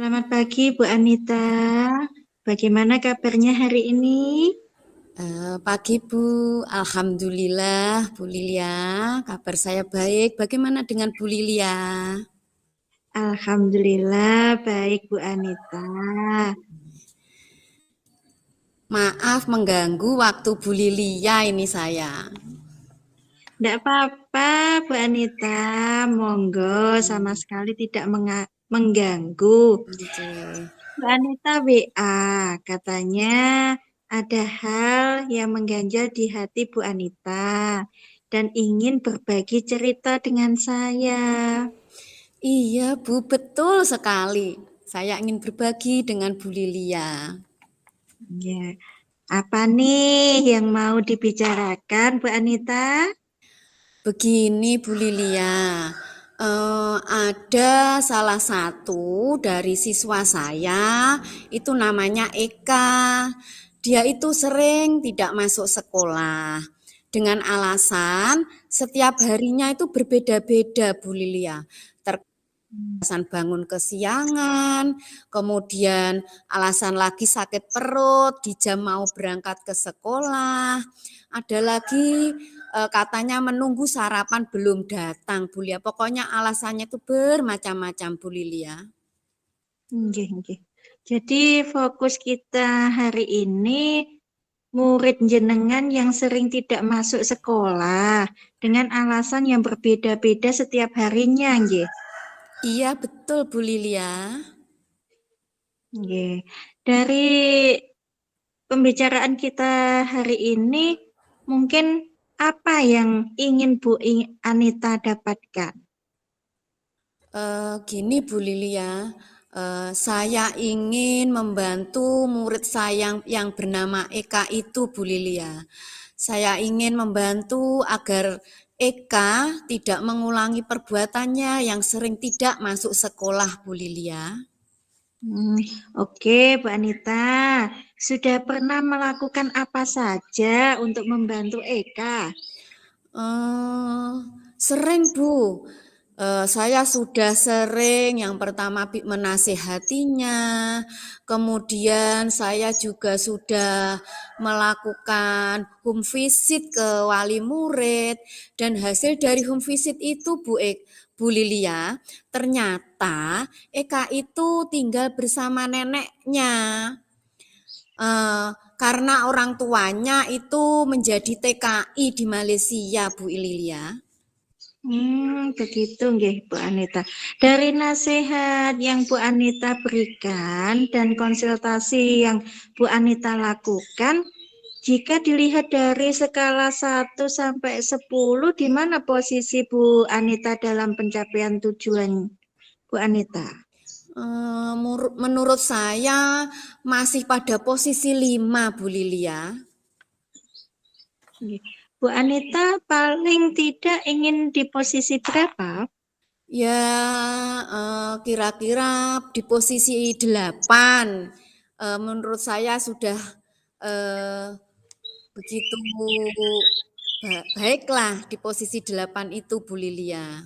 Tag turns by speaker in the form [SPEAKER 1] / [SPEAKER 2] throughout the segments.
[SPEAKER 1] Selamat pagi, Bu Anita. Bagaimana kabarnya hari ini?
[SPEAKER 2] Pagi Bu, Alhamdulillah Bu Lilia, kabar saya baik. Bagaimana dengan Bu Lilia?
[SPEAKER 1] Alhamdulillah, baik Bu Anita.
[SPEAKER 2] Maaf mengganggu waktu Bu Lilia ini saya.
[SPEAKER 1] Tidak apa-apa, Bu Anita. Monggo, sama sekali tidak mengganggu.
[SPEAKER 2] Oke.
[SPEAKER 1] Bu Anita WA, katanya ada hal yang mengganjal di hati Bu Anita dan ingin berbagi cerita dengan saya.
[SPEAKER 2] Iya Bu, betul sekali. Saya ingin berbagi dengan Bu Lilia.
[SPEAKER 1] Ya, apa nih yang mau dibicarakan, Bu Anita?
[SPEAKER 2] Begini Bu Lilia, ada salah satu dari siswa saya, itu namanya Eka. Dia itu sering tidak masuk sekolah dengan alasan setiap harinya itu berbeda-beda Bu Lilia. Alasan bangun kesiangan, kemudian alasan lagi sakit perut di jam mau berangkat ke sekolah. Ada lagi katanya menunggu sarapan belum datang, Bu Lia. Pokoknya alasannya itu bermacam-macam, Bu Lilia.
[SPEAKER 1] Nggih, nggih. Jadi fokus kita hari ini murid jenengan yang sering tidak masuk sekolah dengan alasan yang berbeda-beda setiap harinya, nggih.
[SPEAKER 2] Iya, betul Bu Lilia.
[SPEAKER 1] Nggih. Dari pembicaraan kita hari ini, mungkin apa yang ingin Bu Anita dapatkan?
[SPEAKER 2] Gini Bu Lilia, saya ingin membantu murid saya yang bernama Eka itu Bu Lilia. Saya ingin membantu agar Eka tidak mengulangi perbuatannya yang sering tidak masuk sekolah Bu Lilia.
[SPEAKER 1] Hmm, oke, Bu Anita. Sudah pernah melakukan apa saja untuk membantu Eka?
[SPEAKER 2] Eh, Sering Bu, saya sudah sering yang pertama menasehatinya, kemudian saya juga sudah melakukan home visit ke wali murid, dan hasil dari home visit itu Bu Lilia, ternyata Eka itu tinggal bersama neneknya. Karena orang tuanya itu menjadi TKI di Malaysia, Bu Ililia.
[SPEAKER 1] Begitu nggih Bu Anita. Dari nasihat yang Bu Anita berikan dan konsultasi yang Bu Anita lakukan, jika dilihat dari skala 1 sampai 10, di mana posisi Bu Anita dalam pencapaian tujuan Bu Anita?
[SPEAKER 2] Menurut saya masih pada posisi 5, Bu Lilia.
[SPEAKER 1] Nggih. Bu Anita paling tidak ingin di posisi berapa?
[SPEAKER 2] Ya, kira-kira di posisi 8. Menurut saya sudah eh, begitu baiklah di posisi 8 itu, Bu Lilia.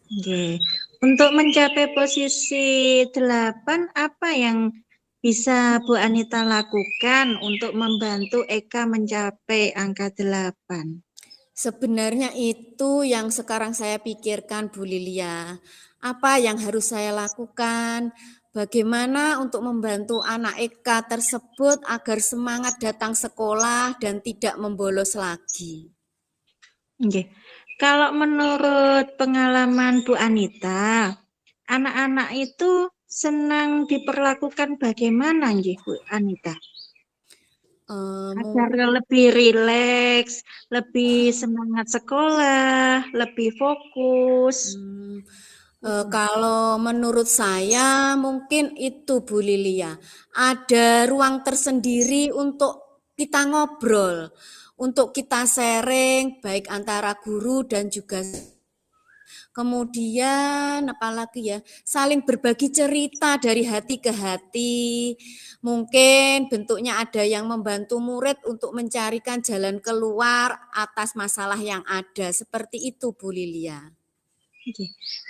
[SPEAKER 1] Nggih. Untuk mencapai posisi 8, apa yang bisa Bu Anita lakukan untuk membantu Eka mencapai angka 8?
[SPEAKER 2] Sebenarnya itu yang sekarang saya pikirkan, Bu Lilia. Apa yang harus saya lakukan? Bagaimana untuk membantu anak Eka tersebut agar semangat datang sekolah dan tidak membolos lagi?
[SPEAKER 1] Nggih. Kalau menurut pengalaman Bu Anita, anak-anak itu senang diperlakukan bagaimana nggih Bu Anita?
[SPEAKER 2] Eh,
[SPEAKER 1] Agar
[SPEAKER 2] mung-
[SPEAKER 1] lebih rileks, lebih semangat sekolah, lebih fokus.
[SPEAKER 2] Hmm, kalau menurut saya mungkin itu Bu Lilia, ada ruang tersendiri untuk kita ngobrol, untuk kita sharing baik antara guru dan juga kemudian apalagi ya, saling berbagi cerita dari hati ke hati. Mungkin bentuknya ada yang membantu murid untuk mencarikan jalan keluar atas masalah yang ada. Seperti itu Bu Lilia.
[SPEAKER 1] Oke.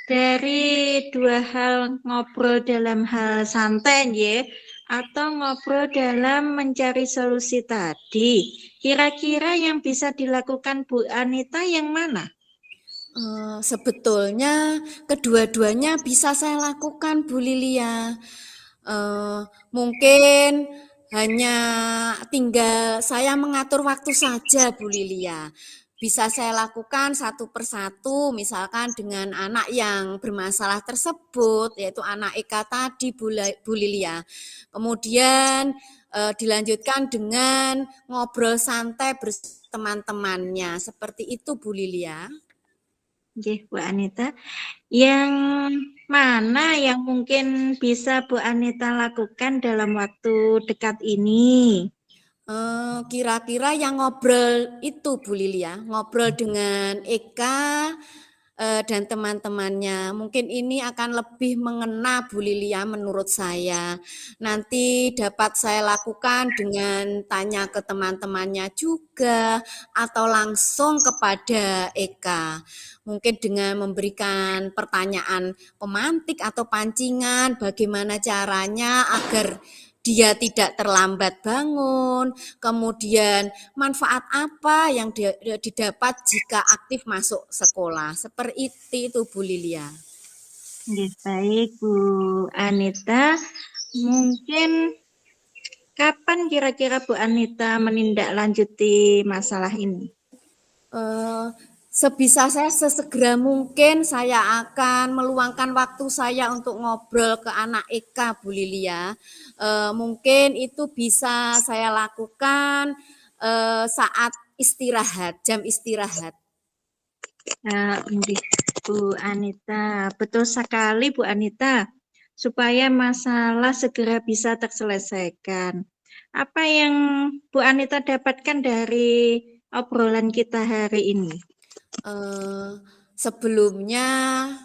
[SPEAKER 1] Dari dua hal ngobrol dalam hal santai ya, atau ngobrol dalam mencari solusi tadi, kira-kira yang bisa dilakukan Bu Anita yang mana?
[SPEAKER 2] Sebetulnya kedua-duanya bisa saya lakukan, Bu Lilia. Mungkin hanya tinggal saya mengatur waktu saja, Bu Lilia. Bisa saya lakukan satu persatu, misalkan dengan anak yang bermasalah tersebut, yaitu anak Eka tadi, Bu Lilia. Kemudian dilanjutkan dengan ngobrol santai bersama teman-temannya. Seperti itu, Bu Lilia.
[SPEAKER 1] Oke, Bu Anita. Yang mana yang mungkin bisa Bu Anita lakukan dalam waktu dekat ini?
[SPEAKER 2] Kira-kira yang ngobrol itu Bu Lilia, ngobrol dengan Eka dan teman-temannya. Mungkin ini akan lebih mengena Bu Lilia menurut saya. Nanti dapat saya lakukan dengan tanya ke teman-temannya juga atau langsung kepada Eka. Mungkin dengan memberikan pertanyaan pemantik atau pancingan, bagaimana caranya agar dia tidak terlambat bangun, kemudian manfaat apa yang didapat jika aktif masuk sekolah. Seperti itu Bu Lilia.
[SPEAKER 1] Baik, Bu Anita. Mungkin kapan kira-kira Bu Anita menindaklanjuti masalah ini?
[SPEAKER 2] Sebisa saya sesegera mungkin saya akan meluangkan waktu saya untuk ngobrol ke anak Eka, Bu Lilia. Mungkin itu bisa saya lakukan saat istirahat, jam istirahat.
[SPEAKER 1] Bu Anita, betul sekali Bu Anita, supaya masalah segera bisa terselesaikan. Apa yang Bu Anita dapatkan dari obrolan kita hari ini?
[SPEAKER 2] Sebelumnya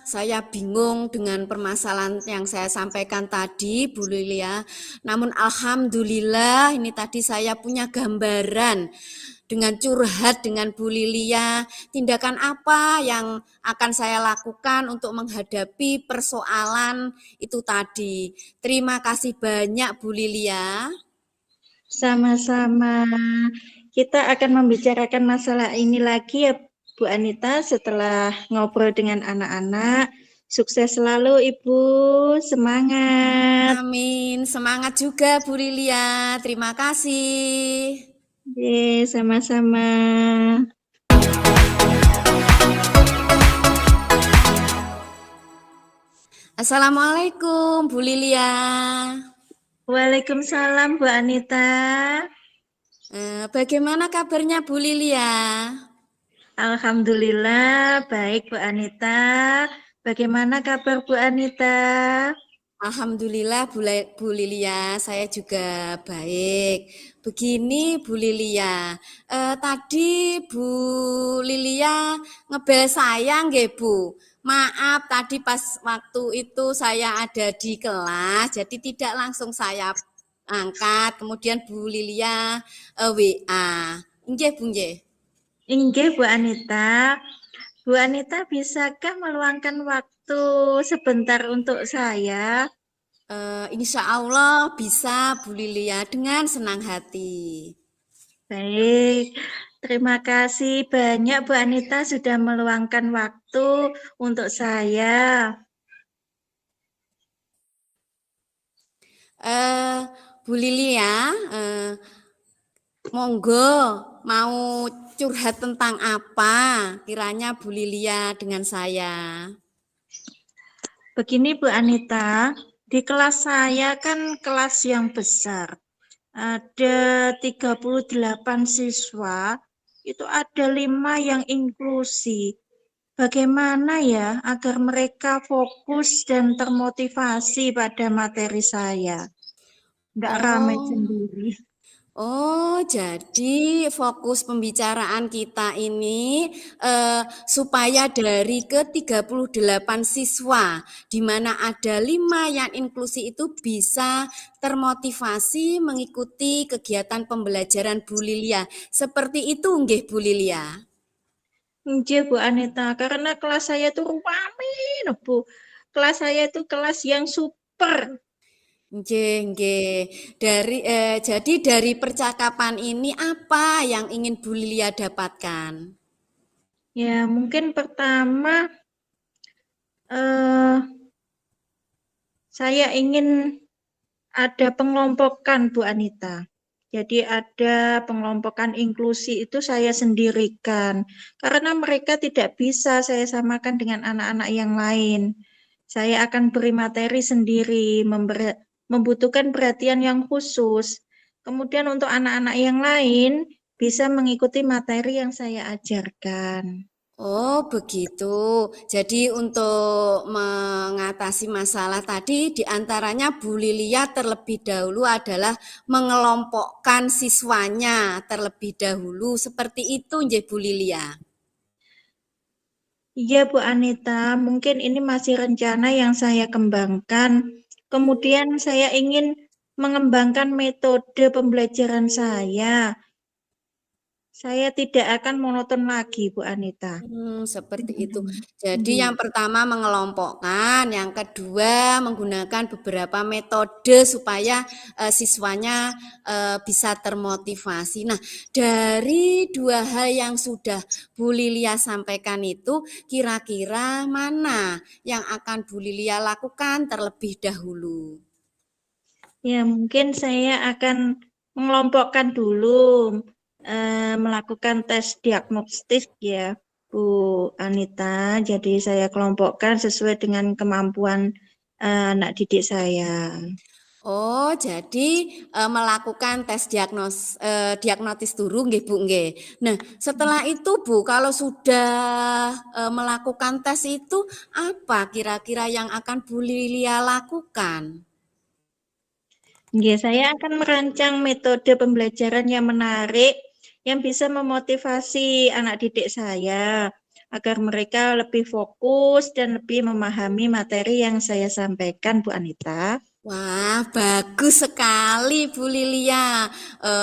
[SPEAKER 2] saya bingung dengan permasalahan yang saya sampaikan tadi, Bu Lilia. Namun alhamdulillah ini tadi saya punya gambaran dengan curhat dengan Bu Lilia, tindakan apa yang akan saya lakukan untuk menghadapi persoalan itu tadi. Terima kasih banyak Bu Lilia.
[SPEAKER 1] Sama-sama. Kita akan membicarakan masalah ini lagi ya Bu Anita setelah ngobrol dengan anak-anak. Sukses selalu Ibu, semangat.
[SPEAKER 2] Amin, semangat juga Bu Lilia. Terima kasih.
[SPEAKER 1] Sama-sama.
[SPEAKER 2] Assalamualaikum Bu Lilia.
[SPEAKER 1] Waalaikumsalam Bu Anita.
[SPEAKER 2] Bagaimana kabarnya Bu Lilia?
[SPEAKER 1] Alhamdulillah baik Bu Anita. Bagaimana kabar Bu Anita?
[SPEAKER 2] Alhamdulillah Bu Lilia, saya juga baik. Begini Bu Lilia, tadi Bu Lilia ngebel saya nggih Bu. Maaf tadi pas waktu itu saya ada di kelas, jadi tidak langsung saya angkat. Kemudian Bu Lilia WA. Nggih Bu nggih.
[SPEAKER 1] Inggih Bu Anita. Bu Anita bisakah meluangkan waktu sebentar untuk saya?
[SPEAKER 2] Insya Allah bisa Bu Lilia dengan senang hati.
[SPEAKER 1] Baik, terima kasih banyak Bu Anita sudah meluangkan waktu untuk saya.
[SPEAKER 2] Bu Lilia, monggo mau curhat tentang apa kiranya Bu Lilia dengan saya.
[SPEAKER 1] Begini Bu Anita, di kelas saya kan kelas yang besar. Ada 38 siswa, itu ada 5 yang inklusi. Bagaimana ya agar mereka fokus dan termotivasi pada materi saya? Nggak ramai
[SPEAKER 2] Oh,
[SPEAKER 1] sendiri.
[SPEAKER 2] jadi fokus pembicaraan kita ini supaya dari ke 38 siswa, di mana ada 5 yang inklusi itu bisa termotivasi mengikuti kegiatan pembelajaran Bu Lilia. Seperti itu nggih Bu Lilia.
[SPEAKER 1] Nggih, Bu Anita, karena kelas saya itu rame, Bu. Kelas saya itu kelas yang super.
[SPEAKER 2] Nggih, nggih. Jadi dari percakapan ini apa yang ingin Bu Lilia dapatkan?
[SPEAKER 1] Ya, mungkin pertama eh, saya ingin ada pengelompokan, Bu Anita. Jadi ada pengelompokan inklusi itu saya sendirikan. Karena mereka tidak bisa saya samakan dengan anak-anak yang lain. Saya akan beri materi sendiri, membutuhkan perhatian yang khusus. Kemudian untuk anak-anak yang lain bisa mengikuti materi yang saya ajarkan.
[SPEAKER 2] Oh, begitu. Jadi untuk mengatasi masalah tadi diantaranya Bu Lilia terlebih dahulu adalah mengelompokkan siswanya terlebih dahulu. Seperti itu, nggih Bu Lilia.
[SPEAKER 1] Iya, Bu Anita, mungkin ini masih rencana yang saya kembangkan. Kemudian saya ingin mengembangkan metode pembelajaran saya. Saya tidak akan monoton lagi, Bu Anita.
[SPEAKER 2] Seperti itu.
[SPEAKER 1] Hmm.
[SPEAKER 2] Jadi yang
[SPEAKER 1] Iya.
[SPEAKER 2] pertama mengelompokkan, yang kedua menggunakan beberapa metode supaya siswanya bisa termotivasi. Nah, dari dua hal yang sudah Bu Lilia sampaikan itu, kira-kira mana yang akan Bu Lilia lakukan terlebih dahulu?
[SPEAKER 1] Ya, mungkin saya akan mengelompokkan dulu, melakukan tes diagnostik ya, Bu Anita. Jadi saya kelompokkan sesuai dengan kemampuan anak didik saya.
[SPEAKER 2] Oh, jadi melakukan tes diagnotis dulu nggih Bu nggih. Nah, setelah itu Bu, kalau sudah melakukan tes itu apa kira-kira yang akan Bu Lilia lakukan?
[SPEAKER 1] Ya, saya akan merancang metode pembelajaran yang menarik, yang bisa memotivasi anak didik saya agar mereka lebih fokus dan lebih memahami materi yang saya sampaikan, Bu Anita.
[SPEAKER 2] Wah, bagus sekali Bu Lilia.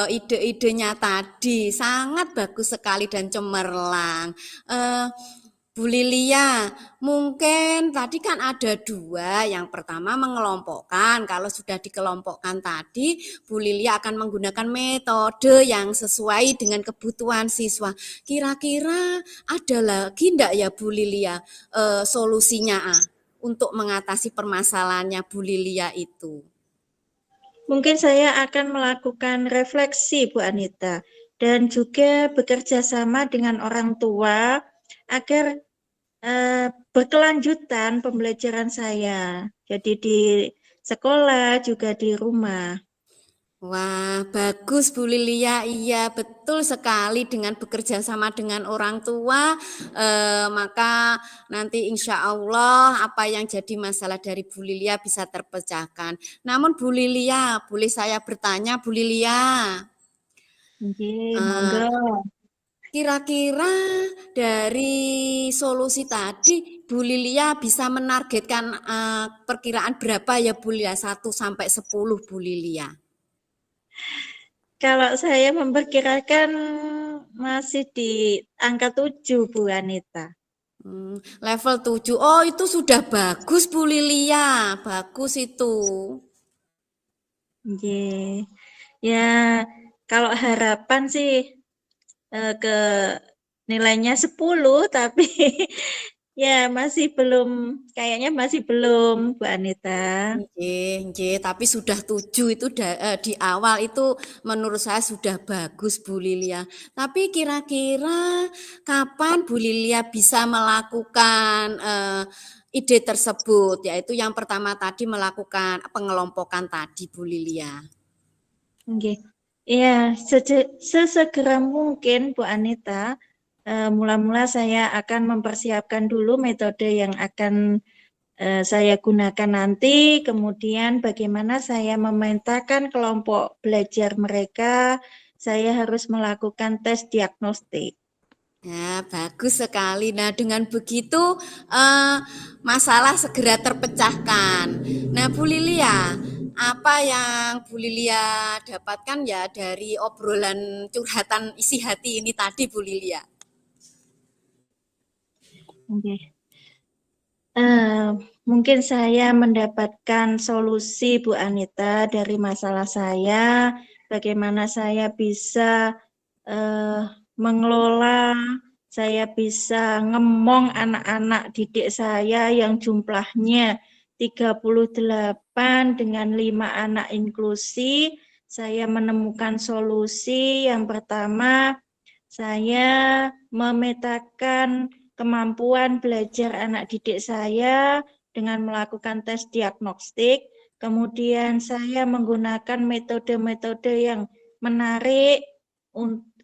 [SPEAKER 2] Ide-idenya tadi sangat bagus sekali dan cemerlang. Eh, Bu Lilia, mungkin tadi kan ada dua. Yang pertama mengelompokkan. Kalau sudah dikelompokkan tadi, Bu Lilia akan menggunakan metode yang sesuai dengan kebutuhan siswa. Kira-kira ada lagi enggak ya Bu Lilia solusinya untuk mengatasi permasalahannya Bu Lilia itu?
[SPEAKER 1] Mungkin saya akan melakukan refleksi, Bu Anita, dan juga bekerja sama dengan orang tua agar berkelanjutan pembelajaran saya. Jadi di sekolah juga di rumah.
[SPEAKER 2] Wah, bagus Bu Lilia. Iya, betul sekali dengan bekerja sama dengan orang tua, maka nanti insya Allah apa yang jadi masalah dari Bu Lilia bisa terpecahkan. Namun Bu Lilia, boleh saya bertanya Bu Lilia,
[SPEAKER 1] Oke,
[SPEAKER 2] eh,
[SPEAKER 1] monggo.
[SPEAKER 2] kira-kira dari solusi tadi Bu Lilia bisa menargetkan perkiraan berapa ya Bu Lilia? 1 sampai 10 Bu Lilia.
[SPEAKER 1] Kalau saya memperkirakan masih di angka 7, Bu Anita.
[SPEAKER 2] Level 7. Oh, itu sudah bagus Bu Lilia. Bagus itu.
[SPEAKER 1] Oke. Ya, kalau harapan sih ke nilainya 10, tapi ya masih belum, kayaknya masih belum, Bu Anita.
[SPEAKER 2] Nggih, nggih, tapi sudah 7 itu di awal itu menurut saya sudah bagus Bu Lilia. Tapi kira-kira kapan Bu Lilia bisa melakukan ide tersebut? Yaitu yang pertama tadi melakukan pengelompokan tadi Bu Lilia.
[SPEAKER 1] Oke. Ya, sesegera mungkin Bu Anita. Mula-mula saya akan mempersiapkan dulu metode yang akan saya gunakan nanti, kemudian bagaimana saya memetakan kelompok belajar mereka, saya harus melakukan tes diagnostik.
[SPEAKER 2] Ya, bagus sekali. Nah, dengan begitu eh, masalah segera terpecahkan. Nah, Bu Lilia, apa yang Bu Lilia dapatkan ya dari obrolan curhatan isi hati ini tadi, Bu Lilia?
[SPEAKER 1] Oke. Eh, Mungkin saya mendapatkan solusi Bu Anita dari masalah saya, bagaimana saya bisa eh, mengelola, saya bisa ngemong anak-anak didik saya yang jumlahnya 38 dengan 5 anak inklusi. Saya menemukan solusi yang pertama, saya memetakan kemampuan belajar anak didik saya dengan melakukan tes diagnostik. Kemudian saya menggunakan metode-metode yang menarik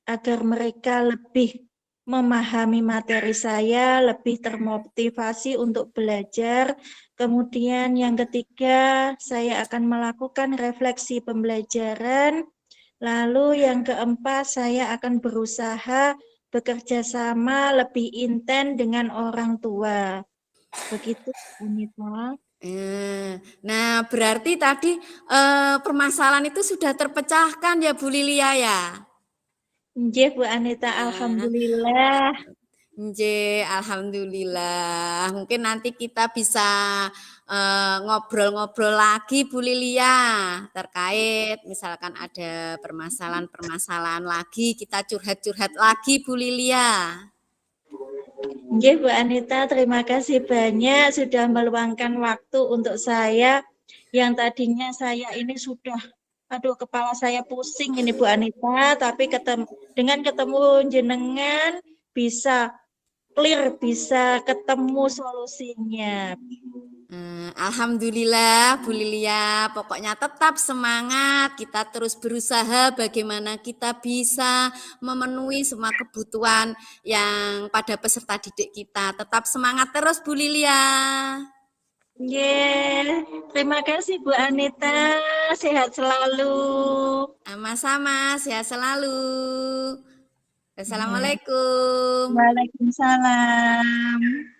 [SPEAKER 1] agar mereka lebih memahami materi saya, lebih termotivasi untuk belajar. Kemudian yang ketiga, saya akan melakukan refleksi pembelajaran. Lalu yang keempat, saya akan berusaha bekerja sama lebih intens dengan orang tua. Begitu, Anita.
[SPEAKER 2] Nah, berarti tadi permasalahan itu sudah terpecahkan ya Bu Lilia ya?
[SPEAKER 1] Nggih, Bu Anita,
[SPEAKER 2] Nah,
[SPEAKER 1] alhamdulillah.
[SPEAKER 2] alhamdulillah. Mungkin nanti kita bisa ngobrol-ngobrol lagi Bu Lilia terkait misalkan ada permasalahan-permasalahan lagi, kita curhat-curhat lagi Bu Lilia.
[SPEAKER 1] Nggih, Bu Anita, terima kasih banyak sudah meluangkan waktu untuk saya yang tadinya saya ini sudah, aduh kepala saya pusing ini Bu Anita, tapi dengan ketemu jenengan bisa clear, bisa ketemu solusinya.
[SPEAKER 2] Alhamdulillah Bu Lilia, pokoknya tetap semangat, kita terus berusaha bagaimana kita bisa memenuhi semua kebutuhan yang pada peserta didik kita. Tetap semangat terus Bu Lilia.
[SPEAKER 1] Yeah, terima kasih Bu Anita, sehat selalu.
[SPEAKER 2] Sama-sama, sehat selalu.
[SPEAKER 1] Ya.
[SPEAKER 2] Assalamualaikum.
[SPEAKER 1] Waalaikumsalam.